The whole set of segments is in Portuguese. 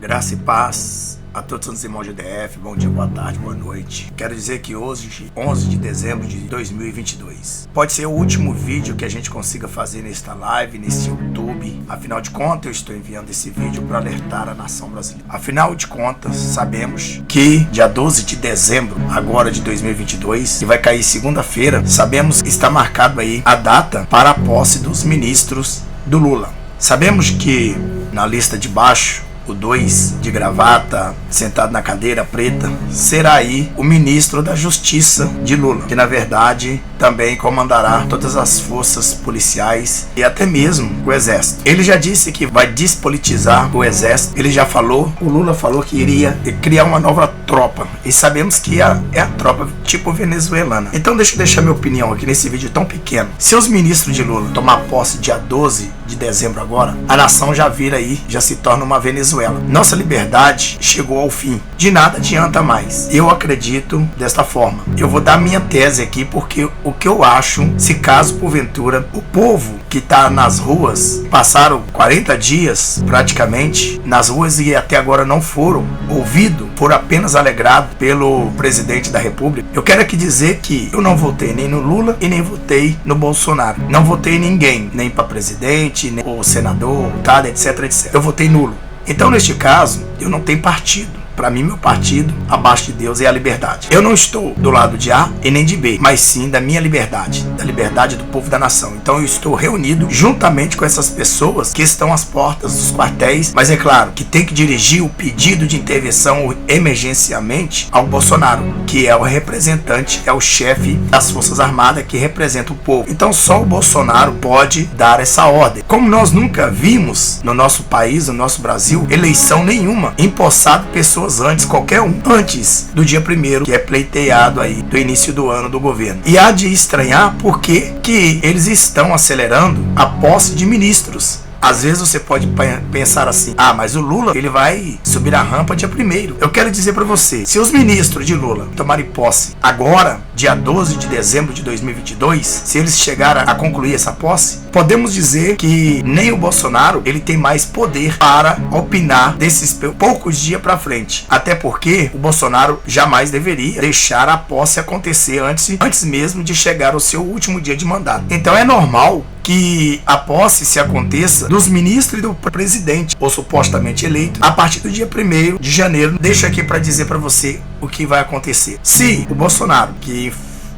Graça e paz a todos os irmãos de DF, bom dia, boa tarde, boa noite. Quero dizer que hoje, 11 de dezembro de 2022, pode ser o último vídeo que a gente consiga fazer nesta live, nesse YouTube. Afinal de contas, eu estou enviando esse vídeo para alertar a nação brasileira. Afinal de contas, sabemos que dia 12 de dezembro, agora de 2022, que vai cair segunda-feira, sabemos que está marcado aí a data para a posse dos ministros do Lula. Sabemos que na lista de baixo, o 2 de gravata, sentado na cadeira preta, será aí o ministro da Justiça de Lula, que na verdade também comandará todas as forças policiais e até mesmo o exército. Ele já disse que vai despolitizar o exército, ele já falou, o Lula falou que iria criar uma nova tropa, e sabemos que é a tropa tipo venezuelana. Então deixa eu deixar minha opinião aqui nesse vídeo tão pequeno. Se os ministros de Lula tomar posse dia 12 de dezembro agora, a nação já vira aí, já se torna uma Venezuela. Nossa liberdade chegou ao fim. De nada adianta mais. Eu acredito desta forma. Eu vou dar minha tese aqui porque o que eu acho, se caso porventura o povo que está nas ruas, passaram 40 dias praticamente nas ruas e até agora não foram ouvidos, foram apenas alegrados pelo presidente da República. Eu quero aqui dizer que eu não votei nem no Lula e nem votei no Bolsonaro. Não votei em ninguém, nem para presidente, nem o senador, tá, etc, etc. Eu votei nulo. Então, neste caso, eu não tenho partido. Para mim, meu partido, abaixo de Deus, é a liberdade. Eu não estou do lado de A e nem de B, mas sim da minha liberdade, da liberdade do povo da nação. Então eu estou reunido juntamente com essas pessoas que estão às portas dos quartéis, mas é claro que tem que dirigir o pedido de intervenção emergenciamente ao Bolsonaro, que é o representante, é o chefe das Forças Armadas que representa o povo. Então só o Bolsonaro pode dar essa ordem. Como nós nunca vimos no nosso país, no nosso Brasil, eleição nenhuma, empossado pessoas antes, qualquer um, antes do dia 1º, que é pleiteado aí do início do ano do governo. E há de estranhar porque que eles estão acelerando a posse de ministros. Às vezes você pode pensar assim, mas o Lula, ele vai subir a rampa dia 1º. Eu quero dizer para você, se os ministros de Lula tomarem posse agora, dia 12 de dezembro de 2022, se eles chegarem a concluir essa posse, podemos dizer que nem o Bolsonaro, ele tem mais poder para opinar desses poucos dias para frente. Até porque o Bolsonaro jamais deveria deixar a posse acontecer antes mesmo de chegar ao seu último dia de mandato. Então é normal que a posse se aconteça dos ministros e do presidente, ou supostamente eleito, a partir do dia 1º de janeiro. Deixo aqui para dizer para você o que vai acontecer. Se o Bolsonaro, que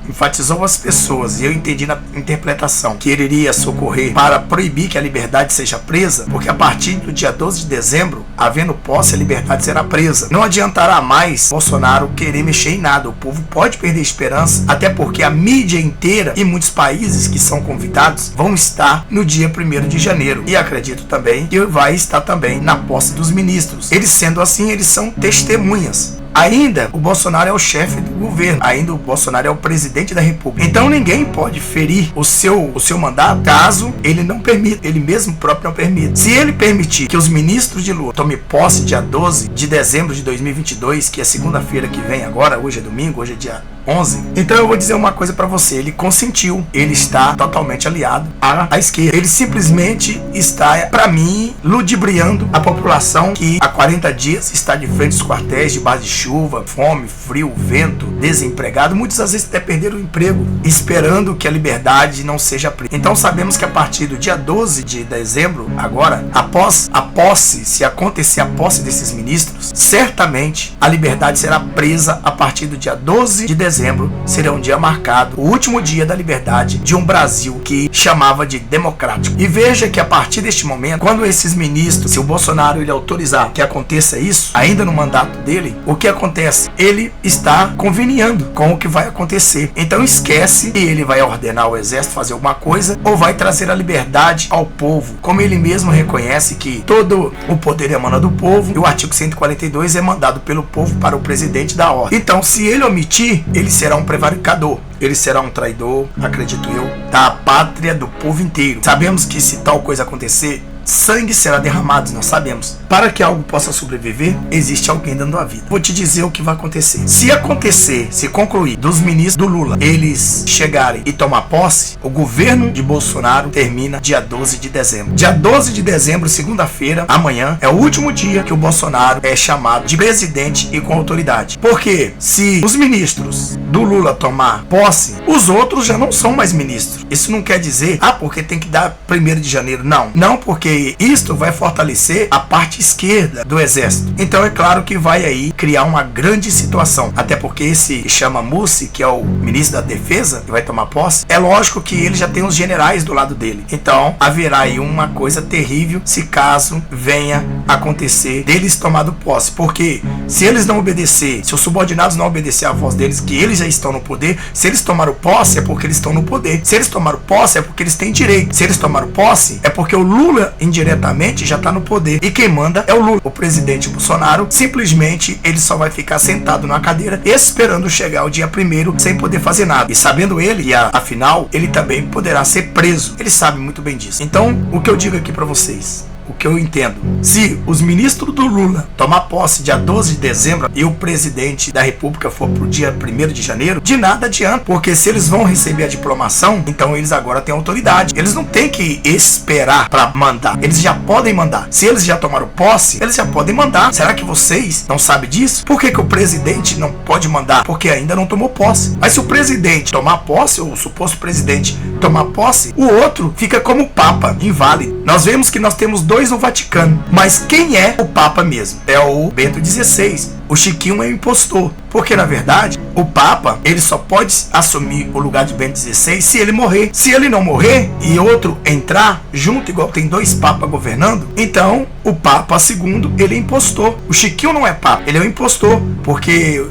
enfatizou as pessoas, e eu entendi na interpretação que ele iria socorrer para proibir que a liberdade seja presa, porque a partir do dia 12 de dezembro, havendo posse, a liberdade será presa. Não adiantará mais Bolsonaro querer mexer em nada. O povo pode perder esperança, até porque a mídia inteira e muitos países que são convidados vão estar no dia 1º de janeiro. E acredito também que vai estar também na posse dos ministros. Eles sendo assim, eles são testemunhas. Ainda o Bolsonaro é o chefe do governo, ainda o Bolsonaro é o presidente da República. Então ninguém pode ferir o seu mandato caso ele não permita, ele mesmo próprio não permita. Se ele permitir que os ministros de Lula tomem posse dia 12 de dezembro de 2022, que é segunda-feira que vem agora, hoje é domingo, hoje é dia 11. Então eu vou dizer uma coisa pra você, ele consentiu, ele está totalmente aliado à esquerda. Ele simplesmente está, pra mim, ludibriando a população que há 40 dias está de frente aos quartéis, de base de chuva, fome, frio, vento, desempregado. Muitas às vezes até perderam o emprego, esperando que a liberdade não seja presa. Então sabemos que a partir do dia 12 de dezembro, agora, após a posse, se acontecer a posse desses ministros, certamente a liberdade será presa a partir do dia 12 de dezembro. Será um dia marcado, o último dia da liberdade de um Brasil que chamava de democrático. E veja que a partir deste momento, quando esses ministros, se o Bolsonaro ele autorizar que aconteça isso, ainda no mandato dele, o que acontece? Ele está conveniando com o que vai acontecer. Então esquece que ele vai ordenar o exército fazer alguma coisa ou vai trazer a liberdade ao povo. Como ele mesmo reconhece que todo o poder emana do povo e o artigo 142 é mandado pelo povo para o presidente da ordem. Então se ele omitir, ele será um prevaricador, ele será um traidor, acredito eu, da pátria do povo inteiro. Sabemos que se tal coisa acontecer, sangue será derramado, nós sabemos. Para que algo possa sobreviver, existe alguém dando a vida. Vou te dizer o que vai acontecer. Se concluir dos ministros do Lula, eles chegarem e tomar posse, o governo de Bolsonaro termina dia 12 de dezembro. Dia 12 de dezembro, segunda-feira, amanhã, é o último dia que o Bolsonaro é chamado de presidente e com autoridade. Porque se os ministros do Lula tomar posse, os outros já não são mais ministros. Isso não quer dizer, porque tem que dar 1º de janeiro. Não, porque isto vai fortalecer a parte esquerda do exército. Então é claro que vai aí criar uma grande situação. Até porque esse que chama Mussi, que é o ministro da defesa, que vai tomar posse, é lógico que ele já tem os generais do lado dele. Então haverá aí uma coisa terrível se caso venha acontecer deles tomado posse. Porque se eles não obedecer, se os subordinados não obedecer à voz deles, que eles já estão no poder, se eles tomaram posse é porque eles estão no poder. Se eles tomaram posse é porque eles têm direito. Se eles tomaram posse é porque o Lula indiretamente já está no poder. E quem manda é o Lula. O presidente Bolsonaro simplesmente ele só vai ficar sentado na cadeira esperando chegar o dia 1º sem poder fazer nada. E sabendo ele que afinal ele também poderá ser preso. Ele sabe muito bem disso. Então o que eu digo aqui para vocês, o que eu entendo, se os ministros do Lula tomar posse dia 12 de dezembro e o presidente da república for pro dia 1º de janeiro, de nada adianta, porque se eles vão receber a diplomação, então eles agora têm autoridade. Eles não têm que esperar para mandar, eles já podem mandar. Se eles já tomaram posse, eles já podem mandar. Será que vocês não sabem disso? Por que o presidente não pode mandar? Porque ainda não tomou posse. Mas se o presidente tomar posse, ou o suposto presidente tomar posse, o outro fica como Papa, inválido. Nós vemos que nós temos dois no Vaticano, mas quem é o Papa mesmo? É o Bento XVI. O Chiquinho é um impostor, porque na verdade o Papa ele só pode assumir o lugar de Bento XVI se ele morrer. Se ele não morrer e outro entrar junto, igual tem 2 papas governando, então o Papa II ele é impostor. O Chiquinho não é Papa, ele é um impostor, porque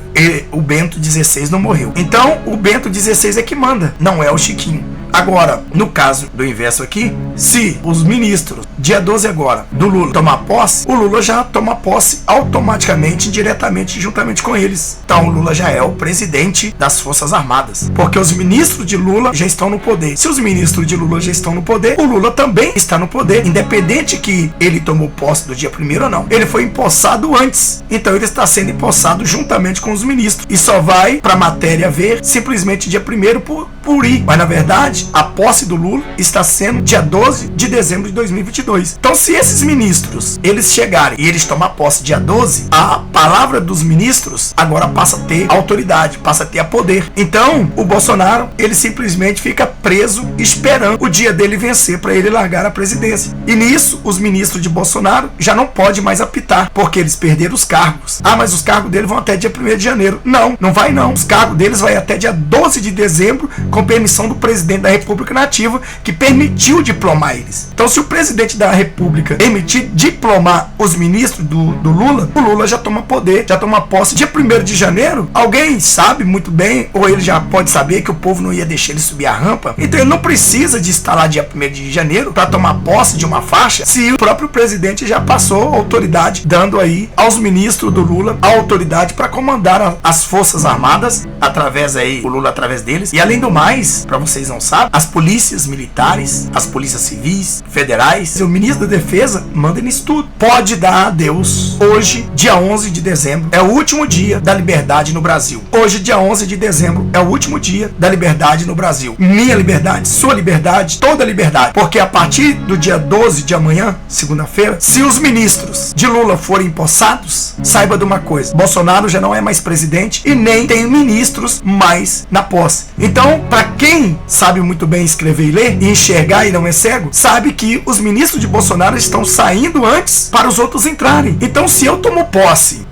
o Bento XVI não morreu. Então o Bento XVI é que manda, não é o Chiquinho. Agora, no caso do inverso aqui, se os ministros, dia 12 agora, do Lula tomar posse, o Lula já toma posse automaticamente, diretamente, juntamente com eles. Então o Lula já é o presidente das Forças Armadas, porque os ministros de Lula já estão no poder. Se os ministros de Lula já estão no poder, o Lula também está no poder, independente que ele tomou posse do dia 1º ou não. Ele foi empossado antes, então ele está sendo empossado juntamente com os ministros, e só vai para a matéria ver simplesmente dia 1º por ir. Mas na verdade, a posse do Lula está sendo dia 12 de dezembro de 2022. Então se esses ministros, eles chegarem e eles tomar posse dia 12, a palavra dos ministros agora passa a ter autoridade, passa a ter poder. Então o Bolsonaro, ele simplesmente fica preso esperando o dia dele vencer para ele largar a presidência. E nisso, os ministros de Bolsonaro já não podem mais apitar, porque eles perderam os cargos. Mas os cargos deles vão até dia 1º de janeiro. Não vai não. Os cargos deles vai até dia 12 de dezembro, com permissão do presidente da República Nativa, que permitiu diplomar eles. Então se o presidente da República permitir diplomar os ministros do Lula, o Lula já toma poder, já toma posse dia 1º de janeiro. Alguém sabe muito bem, ou ele já pode saber, que o povo não ia deixar ele subir a rampa. Então ele não precisa de estar lá dia 1º de janeiro para tomar posse de uma faixa, se o próprio presidente já passou a autoridade, dando aí aos ministros do Lula a autoridade para comandar as Forças Armadas, através aí, o Lula através deles. E além do mais, para vocês não sabem, as polícias militares, as polícias civis, federais, o ministro da Defesa manda nisso tudo. Pode dar adeus. Hoje, dia 11 de dezembro, é o último dia da liberdade no Brasil. Hoje, dia 11 de dezembro, é o último dia da liberdade no Brasil. Minha liberdade, sua liberdade, toda liberdade. Porque a partir do dia 12 de amanhã, segunda-feira, se os ministros de Lula forem empossados, saiba de uma coisa: Bolsonaro já não é mais presidente e nem tem ministros mais na posse. Então, para quem sabe muito bem escrever e ler, e enxergar e não é cego, sabe que os ministros de Bolsonaro estão saindo antes para os outros entrarem. Então se eu tomo posse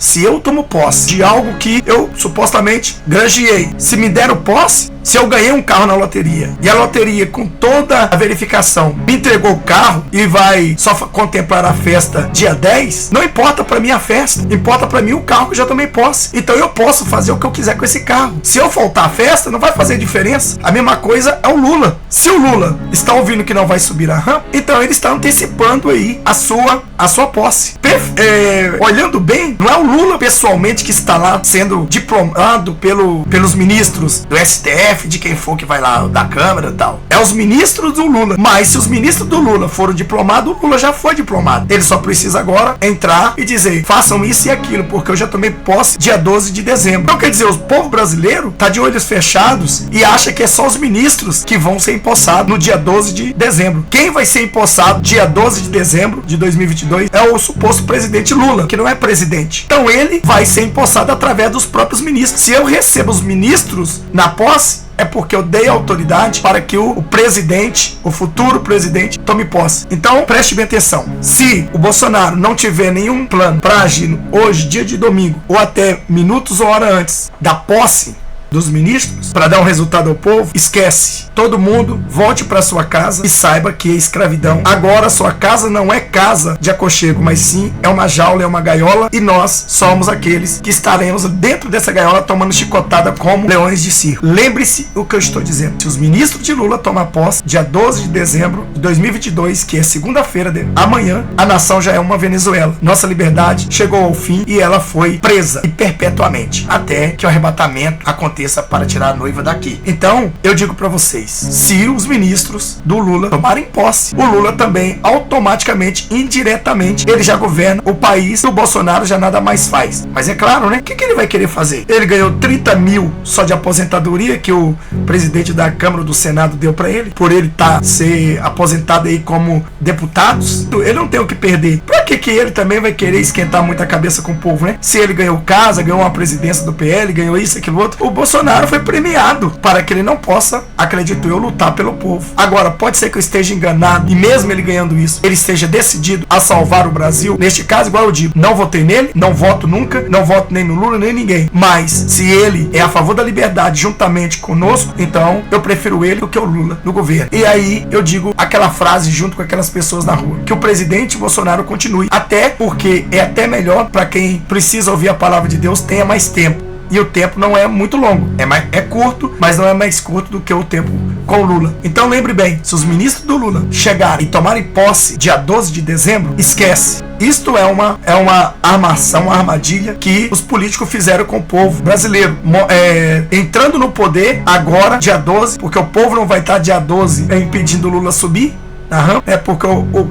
de algo que eu supostamente granjeei, se me deram posse, se eu ganhei um carro na loteria e a loteria, com toda a verificação, me entregou o carro e vai só contemplar a festa dia 10, não importa pra mim a festa, importa pra mim o carro que eu já tomei posse. Então eu posso fazer o que eu quiser com esse carro. Se eu faltar a festa, não vai fazer diferença. A mesma coisa é o Lula. Se o Lula está ouvindo que não vai subir a rampa, então ele está antecipando aí a a sua posse. Olhando bem, não é o Lula pessoalmente que está lá sendo diplomado pelos ministros do STF, de quem for que vai lá, da Câmara e tal. É os ministros do Lula. Mas se os ministros do Lula foram diplomados, o Lula já foi diplomado. Ele só precisa agora entrar e dizer, façam isso e aquilo, porque eu já tomei posse dia 12 de dezembro. Então quer dizer, o povo brasileiro tá de olhos fechados e acha que é só os ministros que vão ser empossados no dia 12 de dezembro. Quem vai ser empossado dia 12 de dezembro de 2022 é o suposto presidente Lula, que não é presidente. Então ele vai ser empossado através dos próprios ministros. Se eu recebo os ministros na posse, é porque eu dei autoridade para que o presidente, o futuro presidente, tome posse. Então, preste bem atenção. Se o Bolsonaro não tiver nenhum plano para agir hoje, dia de domingo, ou até minutos ou hora antes da posse dos ministros, para dar um resultado ao povo, esquece. Todo mundo volte para sua casa e saiba que a escravidão, agora sua casa não é casa de aconchego, mas sim é uma jaula, é uma gaiola, e nós somos aqueles que estaremos dentro dessa gaiola tomando chicotada como leões de circo. Lembre-se o que eu estou dizendo. Se os ministros de Lula tomam posse dia 12 de dezembro de 2022, que é segunda-feira, amanhã, a nação já é uma Venezuela. Nossa liberdade chegou ao fim e ela foi presa e perpetuamente, até que o arrebatamento aconteça para tirar a noiva daqui. Então, eu digo para vocês, se os ministros do Lula tomarem posse, o Lula também, automaticamente, indiretamente, ele já governa o país, e o Bolsonaro já nada mais faz. Mas é claro, né? O que ele vai querer fazer? Ele ganhou 30 mil só de aposentadoria, que o presidente da Câmara do Senado deu para ele, por ele ser aposentado aí como deputados. Ele não tem o que perder. Pra que ele também vai querer esquentar muito a cabeça com o povo, né? Se ele ganhou casa, ganhou uma presidência do PL, ganhou isso, aquilo, outro, o Bolsonaro foi premiado para que ele não possa, acredito eu, lutar pelo povo. Agora, pode ser que eu esteja enganado, e mesmo ele ganhando isso, ele esteja decidido a salvar o Brasil. Neste caso, igual eu digo, não votei nele, não voto nunca, não voto nem no Lula, nem ninguém. Mas, se ele é a favor da liberdade juntamente conosco, então eu prefiro ele do que o Lula no governo. E aí, eu digo aquela frase junto com aquelas pessoas na rua, que o presidente Bolsonaro continue, até porque é até melhor para quem precisa ouvir a palavra de Deus, tenha mais tempo. E o tempo não é muito longo, é curto, mas não é mais curto do que o tempo com o Lula. Então lembre bem, se os ministros do Lula chegarem e tomarem posse dia 12 de dezembro, esquece. Isto é uma armação, uma armadilha que os políticos fizeram com o povo brasileiro. Entrando no poder agora, dia 12, porque o povo não vai estar dia 12 impedindo o Lula subir. É porque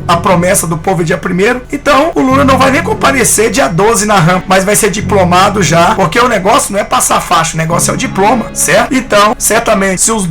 a promessa do povo é dia 1º. Então o Lula não vai nem comparecer dia 12 na rampa, mas vai ser diplomado já, porque o negócio não é passar faixa, o negócio é o diploma, certo? Então, certamente, se os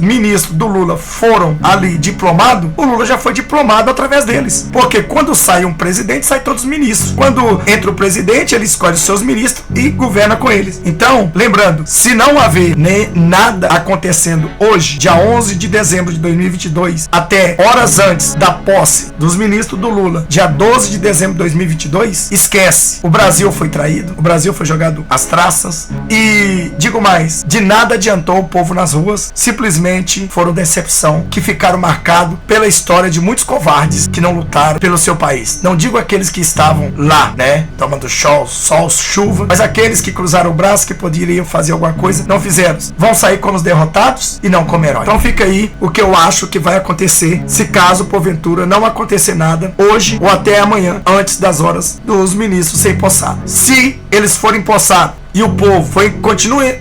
ministros do Lula foram ali diplomados, o Lula já foi diplomado através deles. Porque quando sai um presidente, sai todos os ministros. Quando entra o presidente, ele escolhe os seus ministros e governa com eles. Então, lembrando, se não haver nem nada acontecendo hoje, dia 11 de dezembro de 2022, até horas antes da posse dos ministros do Lula, dia 12 de dezembro de 2022, esquece. O Brasil foi traído, o Brasil foi jogado às traças e, digo mais, de nada adiantou o povo nas ruas, simplesmente foram decepção, que ficaram marcados pela história de muitos covardes que não lutaram pelo seu país. Não digo aqueles que estavam lá, né, tomando sol, chuva, mas aqueles que cruzaram o braço, que poderiam fazer alguma coisa, não fizeram. Vão sair como os derrotados e não como heróis. Então fica aí o que eu acho que vai acontecer, se caso porventura não acontecer nada hoje ou até amanhã, antes das horas dos ministros serem possados. Se eles forem possados e o povo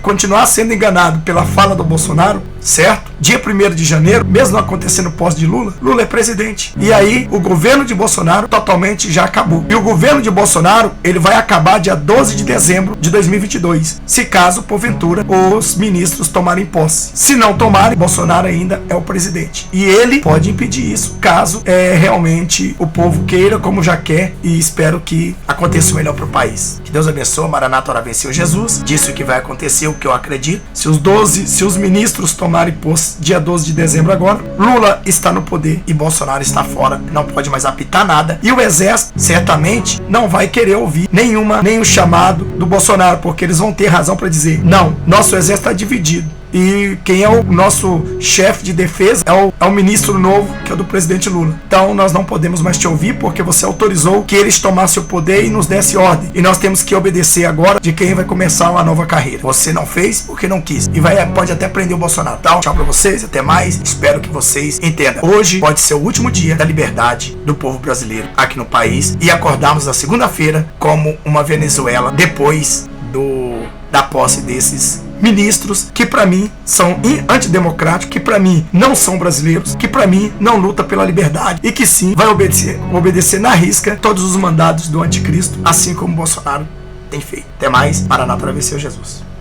continuar sendo enganado pela fala do Bolsonaro, certo? Dia 1º de janeiro, mesmo não acontecendo posse de Lula, Lula é presidente. E aí, o governo de Bolsonaro totalmente já acabou. E o governo de Bolsonaro, ele vai acabar dia 12 de dezembro de 2022, se caso, porventura, os ministros tomarem posse. Se não tomarem, Bolsonaro ainda é o presidente. E ele pode impedir isso, caso realmente o povo queira, como já quer, e espero que aconteça o melhor para o país. Que Deus abençoe, Maranata, ora venceu Jesus. Disse o que vai acontecer, o que eu acredito. Se os ministros tomarem posse dia 12 de dezembro agora, Lula está no poder e Bolsonaro está fora, não pode mais apitar nada. E o exército certamente não vai querer ouvir nenhum chamado do Bolsonaro, porque eles vão ter razão para dizer: não, nosso exército está dividido. E quem é o nosso chefe de defesa é o ministro novo, que é do presidente Lula. Então nós não podemos mais te ouvir, porque você autorizou que eles tomassem o poder e nos desse ordem. E nós temos que obedecer agora de quem vai começar uma nova carreira. Você não fez porque não quis. E pode até prender o Bolsonaro. Então, tchau pra vocês, até mais. Espero que vocês entendam. Hoje pode ser o último dia da liberdade do povo brasileiro aqui no país. E acordarmos na segunda-feira como uma Venezuela depois da posse desses ministros que pra mim são antidemocráticos, que pra mim não são brasileiros, que pra mim não luta pela liberdade e que sim vai obedecer na risca todos os mandados do anticristo, assim como Bolsonaro tem feito. Até mais, Paraná Travessia Jesus.